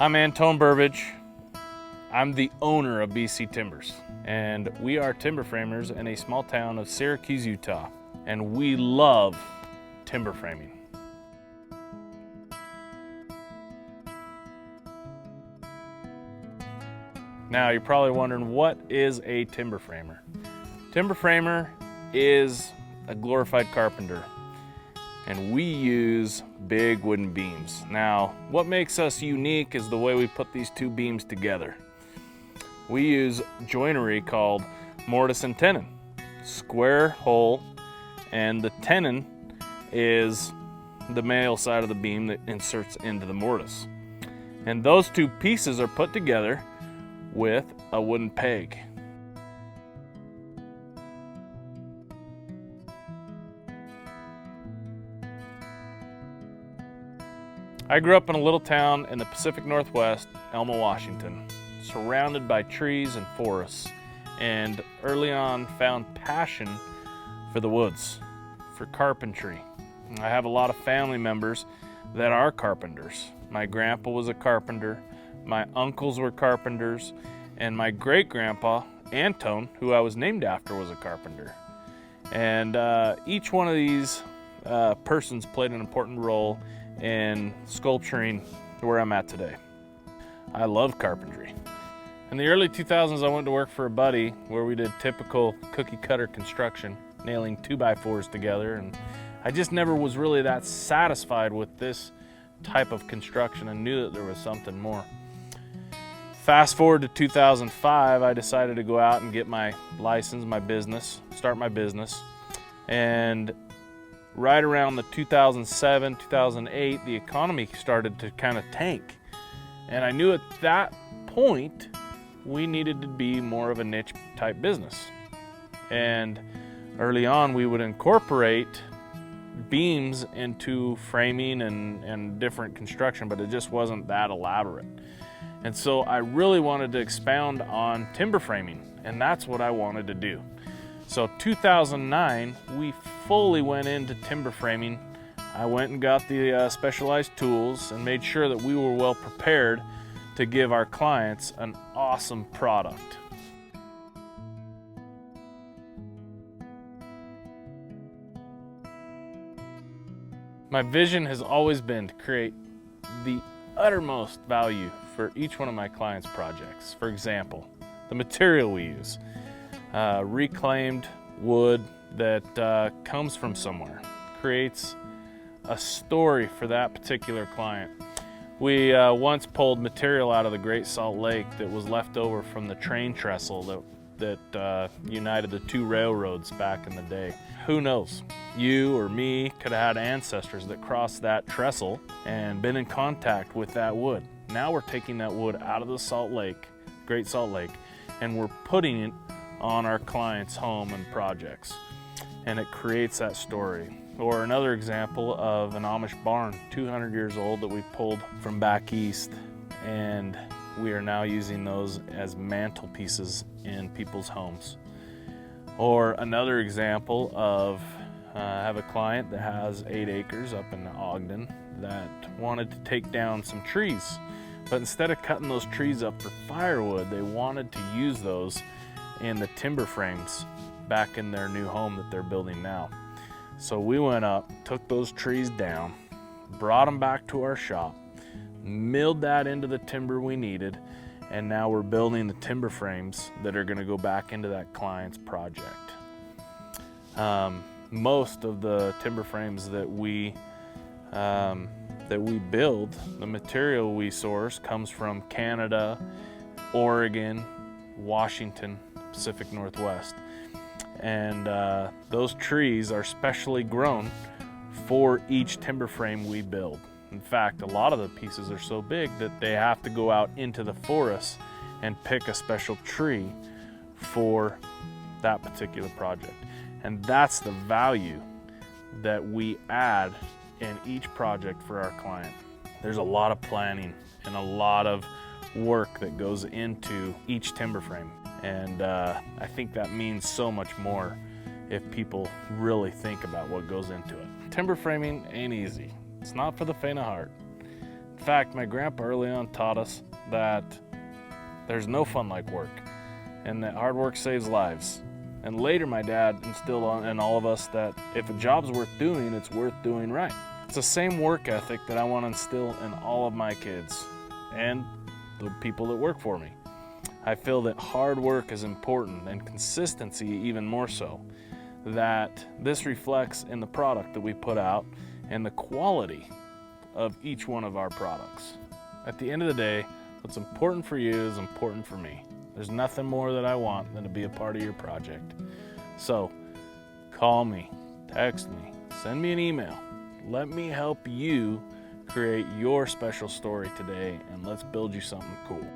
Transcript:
I'm Antone Burbage. I'm the owner of BC Timbers, and we are timber framers in a small town of Syracuse, Utah, and we love timber framing. Now you're probably wondering, what is a timber framer? Timber framer is a glorified carpenter, and we use big wooden beams. Now, what makes us unique is the way we put these two beams together. We use joinery called mortise and tenon. Square hole, and the tenon is the male side of the beam that inserts into the mortise. And those two pieces are put together with a wooden peg. I grew up in a little town in the Pacific Northwest, Elma, Washington, surrounded by trees and forests, and early on found passion for the woods, for carpentry. I have a lot of family members that are carpenters. My grandpa was a carpenter, my uncles were carpenters, and my great-grandpa, Antone, who I was named after, was a carpenter. And each one of these persons played an important role in sculpturing where I'm at today. I love carpentry. In the early 2000s, I went to work for a buddy where we did typical cookie cutter construction, nailing 2x4s together, and I just never was really that satisfied with this type of construction and knew that there was something more. Fast forward to 2005, I decided to go out and get my license, my business, start my business. And right around the 2007, 2008, the economy started to kind of tank. And I knew at that point, we needed to be more of a niche type business. And early on, we would incorporate beams into framing and different construction, but it just wasn't that elaborate. And so I really wanted to expound on timber framing, and that's what I wanted to do. So 2009, we fully went into timber framing. I went and got the specialized tools and made sure that we were well prepared to give our clients an awesome product. My vision has always been to create the uttermost value for each one of my clients' projects. For example, the material we use, reclaimed wood that comes from somewhere, creates a story for that particular client. We once pulled material out of the Great Salt Lake that was left over from the train trestle that united the two railroads back in the day. Who knows? You or me could have had ancestors that crossed that trestle and been in contact with that wood. Now we're taking that wood out of the Salt Lake, Great Salt Lake, and we're putting it on our clients' home and projects. And it creates that story. Or another example of an Amish barn, 200 years old, that we pulled from back east, and we are now using those as mantelpieces in people's homes. Or another example of, I have a client that has 8 acres up in Ogden that wanted to take down some trees, but instead of cutting those trees up for firewood, they wanted to use those in the timber frames back in their new home that they're building now. So we went up, took those trees down, brought them back to our shop, milled that into the timber we needed, and now we're building the timber frames that are going to go back into that client's project. Most of the timber frames that we build, the material we source comes from Canada, Oregon, Washington, Pacific Northwest. And those trees are specially grown for each timber frame we build. In fact, a lot of the pieces are so big that they have to go out into the forest and pick a special tree for that particular project. And that's the value that we add in each project for our client. There's a lot of planning and a lot of work that goes into each timber frame. And I think that means so much more if people really think about what goes into it. Timber framing ain't easy. It's not for the faint of heart. In fact, my grandpa early on taught us that there's no fun like work, and that hard work saves lives. And later my dad instilled in all of us that if a job's worth doing, it's worth doing right. It's the same work ethic that I want to instill in all of my kids and the people that work for me. I feel that hard work is important, and consistency even more so. That this reflects in the product that we put out and the quality of each one of our products. At the end of the day, what's important for you is important for me. There's nothing more that I want than to be a part of your project. So call me, text me, send me an email. Let me help you create your special story today, and let's build you something cool.